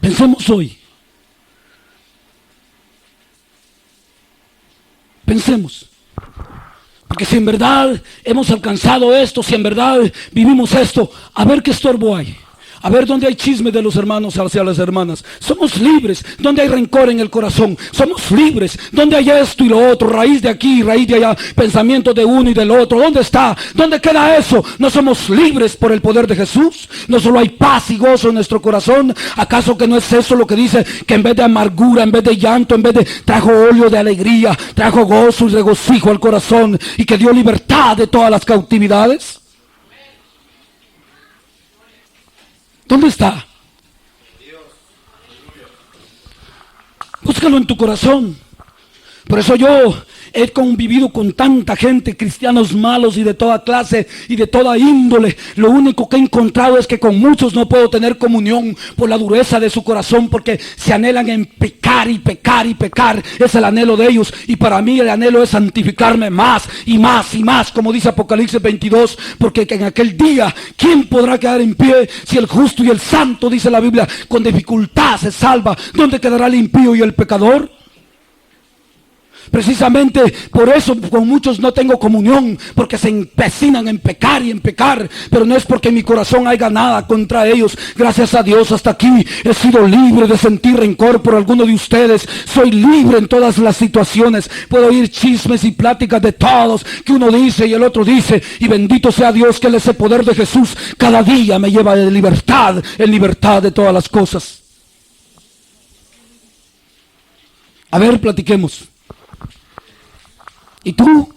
Pensemos hoy. Pensemos. Porque si en verdad hemos alcanzado esto, si en verdad vivimos esto, a ver qué estorbo hay. A ver dónde hay chisme de los hermanos hacia las hermanas. Somos libres. Donde hay rencor en el corazón. Somos libres. Donde hay esto y lo otro. Raíz de aquí, raíz de allá. Pensamiento de uno y del otro. ¿Dónde está? ¿Dónde queda eso? ¿No somos libres por el poder de Jesús? ¿No solo hay paz y gozo en nuestro corazón? ¿Acaso que no es eso lo que dice? Que en vez de amargura, en vez de llanto, en vez de trajo óleo de alegría, trajo gozo y regocijo al corazón. Y que dio libertad de todas las cautividades. ¿Dónde está? Búscalo en tu corazón. Por eso yo he convivido con tanta gente, cristianos malos y de toda clase y de toda índole. Lo único que he encontrado es que con muchos no puedo tener comunión por la dureza de su corazón, porque se anhelan en pecar y pecar y pecar. Es el anhelo de ellos, y para mí el anhelo es santificarme más y más y más, como dice Apocalipsis 22, porque en aquel día, ¿quién podrá quedar en pie si el justo y el santo, dice la Biblia, con dificultad se salva? ¿Dónde quedará el impío y el pecador? Precisamente por eso con muchos no tengo comunión, porque se empecinan en pecar y en pecar, pero no es porque mi corazón haya nada contra ellos. Gracias a Dios hasta aquí he sido libre de sentir rencor por alguno de ustedes. Soy libre en todas las situaciones. Puedo oír chismes y pláticas de todos, que uno dice y el otro dice, y bendito sea Dios que ese poder de Jesús cada día me lleva en libertad de todas las cosas. A ver, platiquemos. ¿Y tú?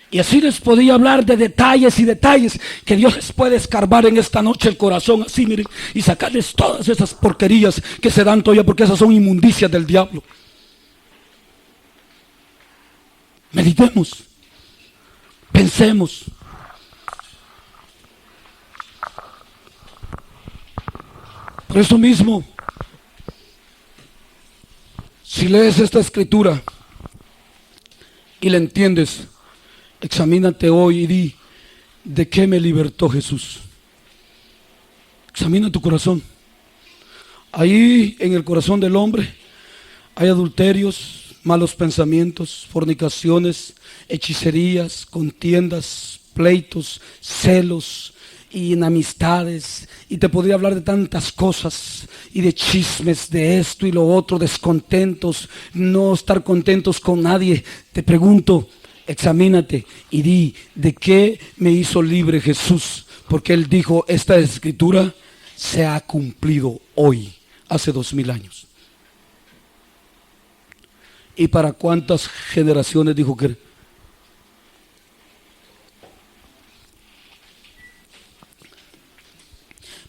Y así les podía hablar de detalles y detalles que Dios les puede escarbar en esta noche el corazón, así miren, y sacarles todas esas porquerías que se dan todavía, porque esas son inmundicias del diablo. Meditemos, pensemos. Por eso mismo, si lees esta escritura y la entiendes, examínate hoy y di, ¿de qué me libertó Jesús? Examina tu corazón. Ahí en el corazón del hombre hay adulterios, malos pensamientos, fornicaciones, hechicerías, contiendas, pleitos, celos y enemistades, y te podría hablar de tantas cosas y de chismes, de esto y lo otro, descontentos, no estar contentos con nadie. Te pregunto, examínate y di, ¿de qué me hizo libre Jesús? Porque Él dijo, esta escritura se ha cumplido hoy, hace 2000 años. ¿Y para cuántas generaciones dijo que?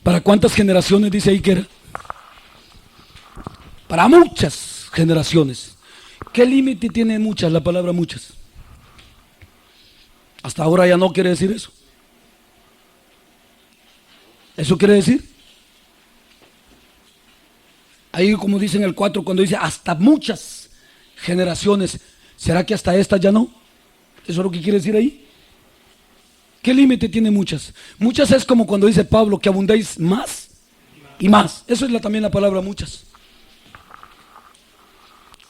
¿Para cuántas generaciones dice ahí que era? Para muchas generaciones. ¿Qué límite tiene muchas la palabra muchas? Hasta ahora ya no quiere decir eso. ¿Eso quiere decir? Ahí como dice en el 4, cuando dice hasta muchas generaciones, ¿será que hasta estas ya no? ¿Eso es lo que quiere decir ahí? ¿Qué límite tiene muchas? Muchas es como cuando dice Pablo que abundéis más y más. Eso es también la palabra muchas.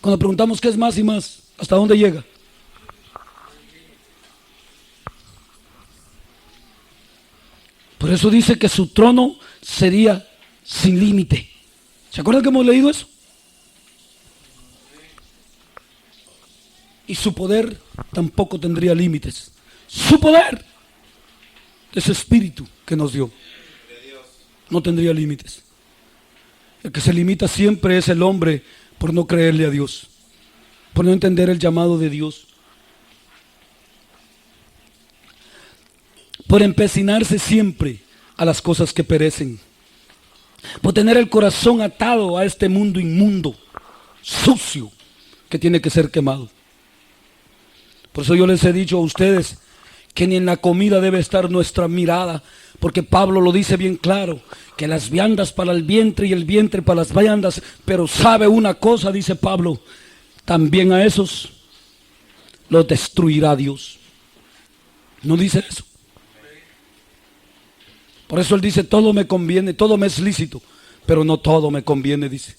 Cuando preguntamos qué es más y más, ¿hasta dónde llega? Por eso dice que su trono sería sin límite. ¿Se acuerdan que hemos leído eso? Y su poder tampoco tendría límites. Su poder, ese espíritu que nos dio, no tendría límites. El que se limita siempre es el hombre por no creerle a Dios, por no entender el llamado de Dios, por empecinarse siempre a las cosas que perecen, por tener el corazón atado a este mundo inmundo, sucio, que tiene que ser quemado. Por eso yo les he dicho a ustedes que ni en la comida debe estar nuestra mirada, porque Pablo lo dice bien claro, que las viandas para el vientre y el vientre para las viandas, pero sabe una cosa, dice Pablo, también a esos los destruirá Dios. ¿No dice eso? Por eso él dice, todo me conviene, todo me es lícito, pero no todo me conviene, dice.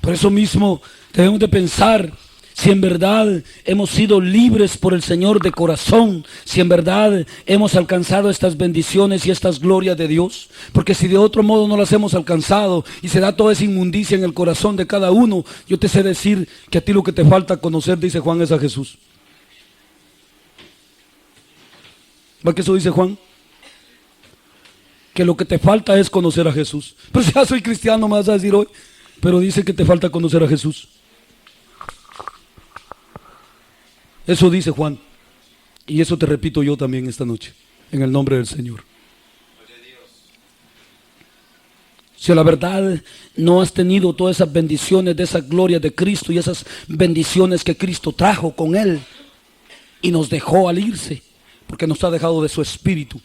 Por eso mismo debemos de pensar, si en verdad hemos sido libres por el Señor de corazón, si en verdad hemos alcanzado estas bendiciones y estas glorias de Dios, porque si de otro modo no las hemos alcanzado y se da toda esa inmundicia en el corazón de cada uno, yo te sé decir que a ti lo que te falta conocer, dice Juan, es a Jesús. ¿Va que eso dice Juan? Que lo que te falta es conocer a Jesús. Pero si ya soy cristiano, me vas a decir hoy, pero dice que te falta conocer a Jesús. Eso dice Juan. Y eso te repito yo también esta noche, en el nombre del Señor. Si a la verdad no has tenido todas esas bendiciones de esa gloria de Cristo y esas bendiciones que Cristo trajo con Él y nos dejó al irse, porque nos ha dejado de su Espíritu.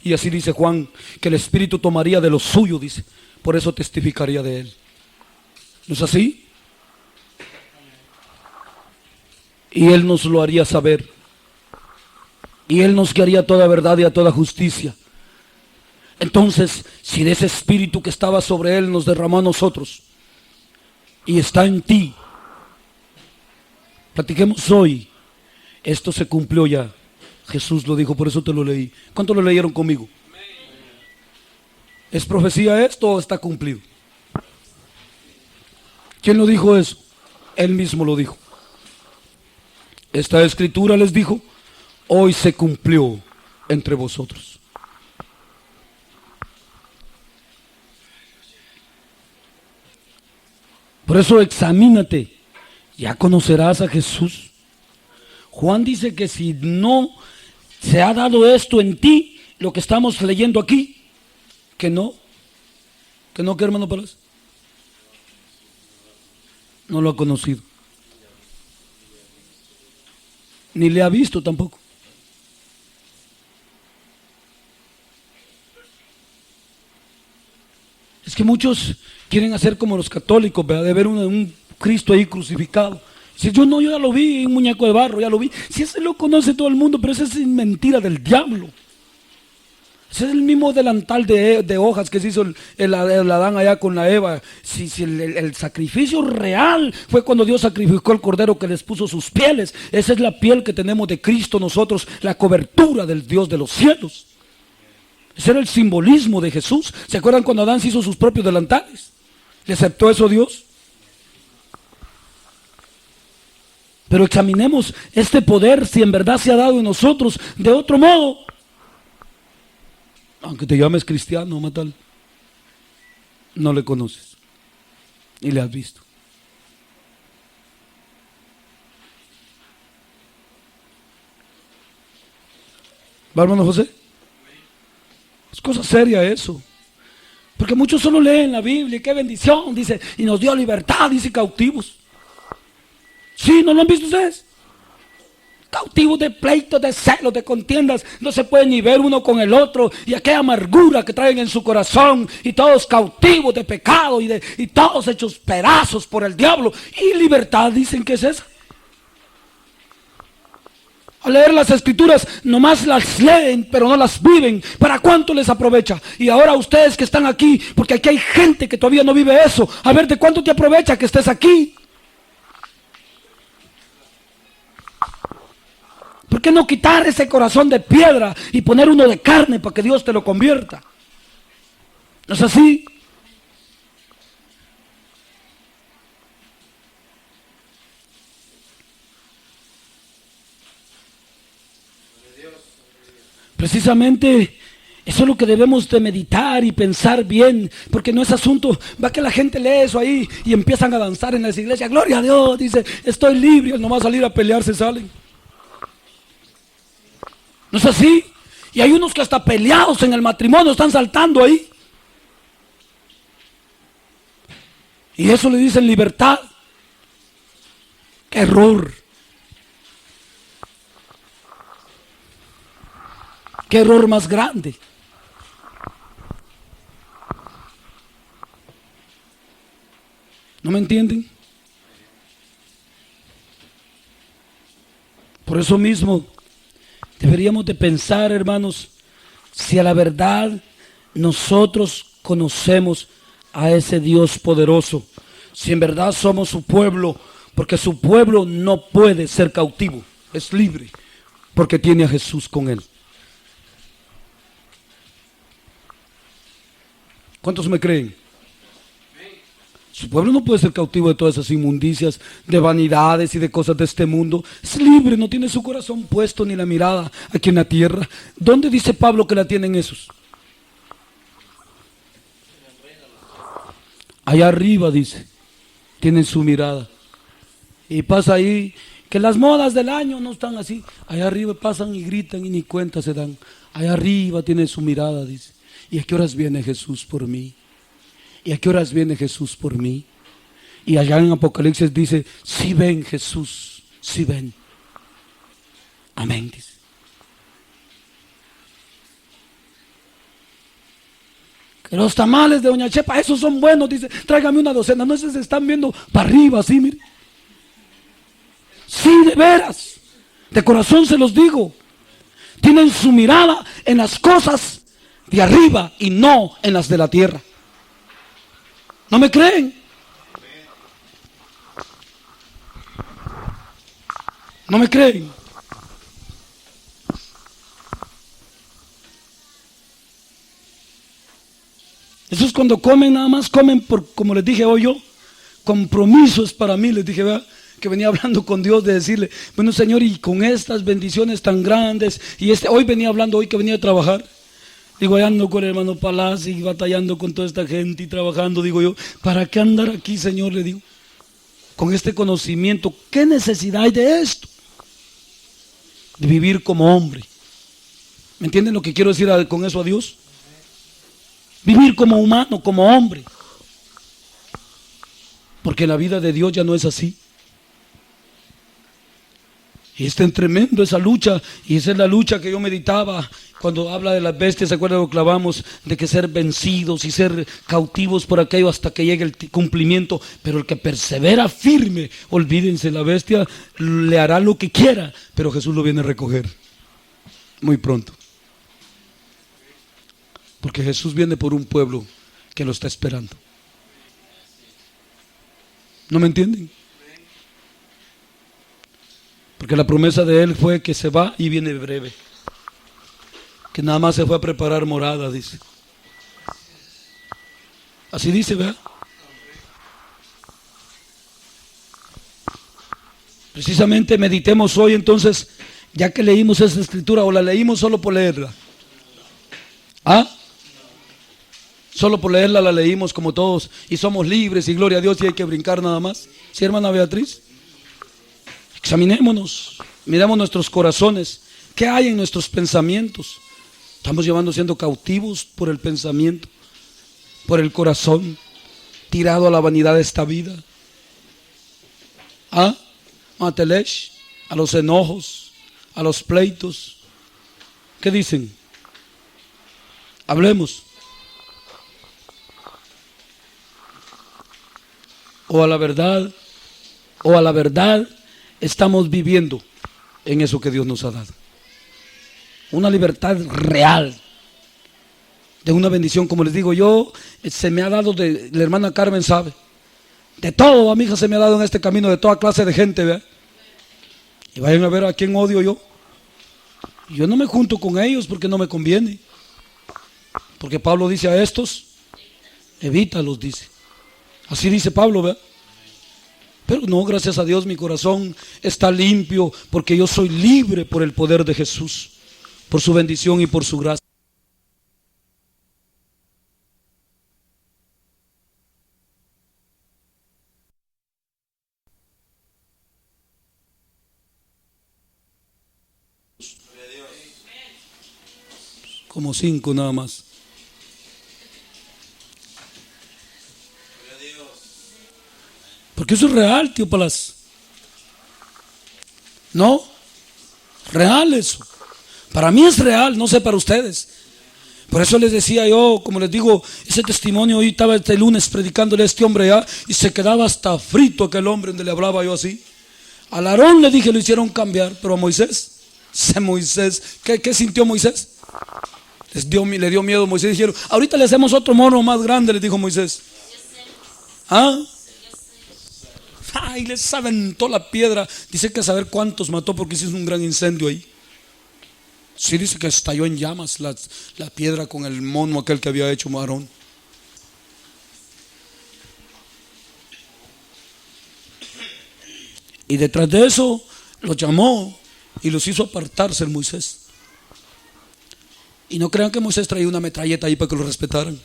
Y así dice Juan, que el Espíritu tomaría de lo suyo, dice, por eso testificaría de Él. ¿No es así? Y Él nos lo haría saber. Y Él nos guiaría a toda verdad y a toda justicia. Entonces, si de ese Espíritu que estaba sobre Él nos derramó a nosotros y está en ti, platiquemos hoy. Esto se cumplió ya. Jesús lo dijo, por eso te lo leí. ¿Cuántos lo leyeron conmigo? ¿Es profecía esto o está cumplido? ¿Quién lo dijo eso? Él mismo lo dijo. Esta escritura les dijo, hoy se cumplió entre vosotros. Por eso examínate, ya conocerás a Jesús. Juan dice que si no se ha dado esto en ti, lo que estamos leyendo aquí, que no, ¿qué hermano Palacio? No lo ha conocido. Ni le ha visto tampoco. Es que muchos quieren hacer como los católicos, ¿verdad? De ver un Cristo ahí crucificado. Si yo ya lo vi, un muñeco de barro, ya lo vi. Si ese lo conoce todo el mundo, pero esa es mentira del diablo. Ese es el mismo delantal de hojas que se hizo el Adán allá con la Eva. Si el sacrificio real fue cuando Dios sacrificó el cordero que les puso sus pieles. Esa es la piel que tenemos de Cristo nosotros, la cobertura del Dios de los cielos. Ese era el simbolismo de Jesús. ¿Se acuerdan cuando Adán se hizo sus propios delantales? ¿Le aceptó eso Dios? Pero examinemos este poder si en verdad se ha dado en nosotros de otro modo. Aunque te llames cristiano, matal, no le conoces y le has visto. ¿Va, hermano José? Es cosa seria eso. Porque muchos solo leen la Biblia, qué bendición, dice, y nos dio libertad, dice, cautivos. ¿Sí? ¿No lo han visto ustedes? Cautivos de pleitos, de celos, de contiendas, no se puede ni ver uno con el otro, y aquella amargura que traen en su corazón, y todos cautivos de pecado, y todos hechos pedazos por el diablo, y libertad dicen que es esa. Al leer las escrituras, nomás las leen, pero no las viven. ¿Para cuánto les aprovecha? Y ahora ustedes que están aquí, porque aquí hay gente que todavía no vive eso, a ver, ¿de cuánto te aprovecha que estés aquí? ¿Por qué no quitar ese corazón de piedra y poner uno de carne para que Dios te lo convierta? ¿No es así? Precisamente eso es lo que debemos de meditar y pensar bien, porque no es asunto, va que la gente lee eso ahí y empiezan a danzar en las iglesias, gloria a Dios, dice, estoy libre, no va a salir a pelear, se salen. ¿No es así? Y hay unos que hasta peleados en el matrimonio están saltando ahí. Y eso le dicen libertad. ¡Qué error! ¡Qué error más grande! ¿No me entienden? Por eso mismo deberíamos de pensar, hermanos, si a la verdad nosotros conocemos a ese Dios poderoso, si en verdad somos su pueblo, porque su pueblo no puede ser cautivo, es libre, porque tiene a Jesús con él. ¿Cuántos me creen? Su pueblo no puede ser cautivo de todas esas inmundicias, de vanidades y de cosas de este mundo. Es libre, no tiene su corazón puesto ni la mirada aquí en la tierra. ¿Dónde dice Pablo que la tienen esos? Allá arriba dice, tienen su mirada. Y pasa ahí Que las modas del año no están así. Allá arriba pasan y gritan y ni cuenta se dan. Allá arriba tiene su mirada, dice. ¿Y a qué horas viene Jesús por mí? ¿Y a qué horas viene Jesús por mí? Y allá en Apocalipsis dice, sí ven Jesús, sí ven. Amén, dice. Que los tamales de Doña Chepa, esos son buenos, dice, tráigame una docena. No sé si se están viendo para arriba, así, mire. Sí, de veras, de corazón se los digo. Tienen su mirada en las cosas de arriba y no en las de la tierra. ¿No me creen? ¿No me creen? Eso es cuando comen, nada más comen por, como les dije hoy yo, compromiso es para mí, les dije, ¿verdad? Que venía hablando con Dios de decirle, bueno Señor, y con estas bendiciones tan grandes, y hoy venía hablando, hoy que venía a trabajar, digo, allá ando con el hermano Palacio y batallando con toda esta gente y trabajando, digo yo, ¿para qué andar aquí, Señor? Le digo, con este conocimiento, ¿qué necesidad hay de esto? De vivir como hombre. ¿Me entienden lo que quiero decir con eso a Dios? Vivir como humano, como hombre. Porque la vida de Dios ya no es así. Y es tan tremendo esa lucha, y esa es la lucha que yo meditaba cuando habla de las bestias. ¿Se acuerdan lo que clavamos? De que ser vencidos y ser cautivos por aquello hasta que llegue el cumplimiento. Pero el que persevera firme, olvídense, la bestia le hará lo que quiera, pero Jesús lo viene a recoger muy pronto. Porque Jesús viene por un pueblo que lo está esperando. ¿No me entienden? Porque la promesa de Él fue que se va y viene breve. Que nada más se fue a preparar morada, dice. Así dice, ¿verdad? Precisamente meditemos hoy entonces, ya que leímos esa escritura, o la leímos solo por leerla. ¿Ah? Solo por leerla la leímos como todos y somos libres y gloria a Dios y hay que brincar nada más. ¿Sí, hermana Beatriz? Examinémonos, miremos nuestros corazones. ¿Qué hay en nuestros pensamientos? Estamos siendo cautivos por el pensamiento, por el corazón, tirado a la vanidad de esta vida. ¿Ah? Matelesh, a los enojos, a los pleitos. ¿Qué dicen? Hablemos. O a la verdad estamos viviendo en eso que Dios nos ha dado. Una libertad real, de una bendición. Como les digo yo, se me ha dado, la hermana Carmen sabe, de todo a mi hija se me ha dado en este camino, de toda clase de gente, ¿verdad? Y vayan a ver a quién odio yo. Yo no me junto con ellos porque no me conviene. Porque Pablo dice a estos, evítalos, dice. Así dice Pablo, ¿verdad? Pero no, gracias a Dios mi corazón está limpio porque yo soy libre por el poder de Jesús, por su bendición y por su gracia. Como 5 nada más. Porque eso es real, tío Palas. ¿No? Real eso. Para mí es real, no sé para ustedes. Por eso les decía yo, como les digo, ese testimonio, hoy estaba este lunes predicándole a este hombre ya y se quedaba hasta frito aquel hombre donde le hablaba yo así. Al Aarón le dije, lo hicieron cambiar, pero a Moisés, ¿qué sintió Moisés? Le dio miedo a Moisés. Dijeron, ahorita le hacemos otro mono más grande, le dijo Moisés. ¿Ah? Ay, les aventó la piedra. Dice que a saber cuántos mató porque hizo un gran incendio ahí. Sí, dice que estalló en llamas la piedra con el mono aquel que había hecho Aarón. Y detrás de eso los llamó y los hizo apartarse el Moisés. Y no crean que Moisés traía una metralleta ahí para que lo respetaran.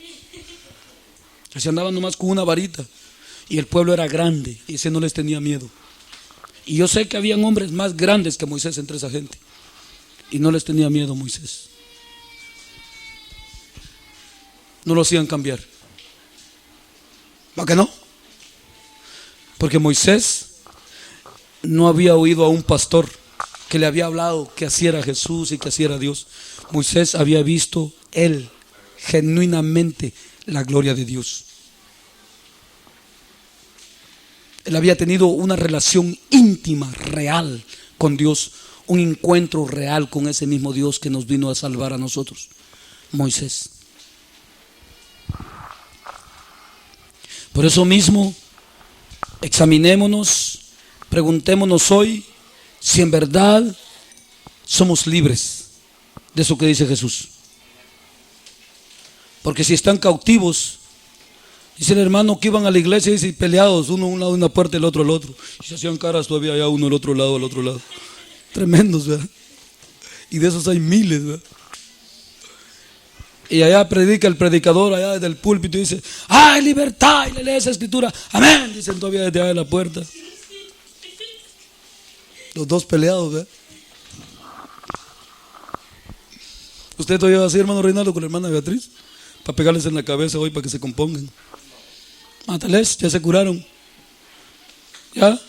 Que se andaban nomás con una varita. Y el pueblo era grande y ese no les tenía miedo. Y yo sé que habían hombres más grandes que Moisés entre esa gente. Y no les tenía miedo Moisés. No lo hacían cambiar. ¿Para qué no? Porque Moisés no había oído a un pastor que le había hablado que así era Jesús y que así era Dios. Moisés había visto él genuinamente la gloria de Dios. Él había tenido una relación íntima, real con Dios, un encuentro real con ese mismo Dios que nos vino a salvar a nosotros, Moisés. Por eso mismo, examinémonos, preguntémonos hoy si en verdad somos libres de eso que dice Jesús. Porque si están cautivos, dice el hermano que iban a la iglesia y peleados, uno a un lado de una puerta y el otro al otro, y se hacían caras todavía allá uno al otro lado. Tremendos, ¿verdad? Y de esos hay miles, ¿verdad? Y allá predica el predicador allá desde el púlpito y dice: ¡ay, libertad! Y le lee esa escritura. ¡Amén! Dicen todavía desde allá de la puerta. Los dos peleados, ¿verdad? ¿Usted todavía va así, hermano Reinaldo, con la hermana Beatriz? Para pegarles en la cabeza hoy para que se compongan. Mátales, ya se curaron. ¿Ya?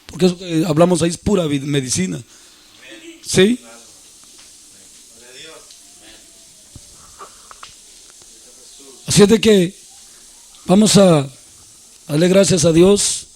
Porque eso que hablamos ahí es pura medicina. ¿Sí? Así es de que vamos a darle gracias a Dios